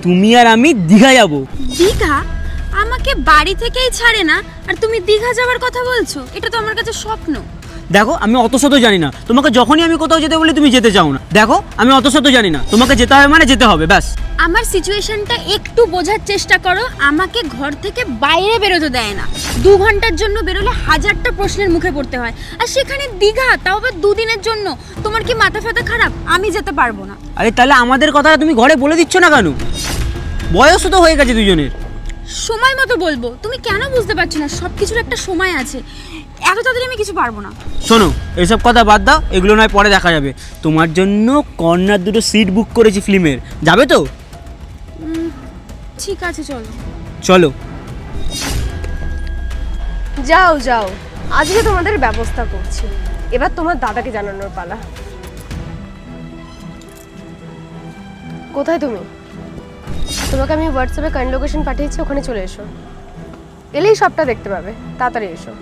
তুমি আর আমি দীঘা যাব। দীঘা? আমাকে বাড়ি থেকেই ছাড়ে না আর তুমি দীঘা যাওয়ার কথা বলছো? এটা তো আমার কাছে স্বপ্ন। দেখো আমি অত শত জানি না, তোমাকে যখনই আমি কোথাও যেতে বলি তুমি যেতে চাও না। দেখো আমি অত শত জানি না, তোমাকে যেতে হবে মানে যেতে হবে, ব্যাস। আমার সিচুয়েশনটা একটু বোঝার চেষ্টা করো। আমাকে ঘর থেকে বাইরে বেরোতে দেয় না। 2 ঘন্টার জন্য বেরোলে 1000টা প্রশ্নের মুখে পড়তে হয়, আর সেখানে দীঘা, তাও আবার 2 দিনের জন্য। তোমার কি মাথা ফাতা খারাপ? আমি যেতে পারবো না। আরে তাহলে আমাদের কথা তুমি ঘরে বলে দিচ্ছ না কেন? বয়সও তো হয়ে গেছে দুজনের। সময় মতো বলবো। তুমি কেন বুঝতে পারছো না? সব কিছুর একটা সময় আছে। এত তাড়াতাড়ি আমি কিছু পারবো না। শোনো, এসব কথা বাদ দাও, এগুলো নয় পরে দেখা যাবে। তোমার জন্য কর্নার 2টো সিট বুক করেছি ফিল্মের, যাবে তো? ঠিক আছে, চলো। চলো। যাও যাও, আজকে তোমাদের ব্যবস্থা করছি। এবার তোমার দাদাকে জানানোর পালা। কোথায় তুমি? তোমাকে আমি হোয়াটসঅ্যাপে কারেন্ট লোকেশন পাঠিয়েছি, ওখানে চলে এসো। এলেই সবটা দেখতে পাবে। তাড়াতাড়ি এসো।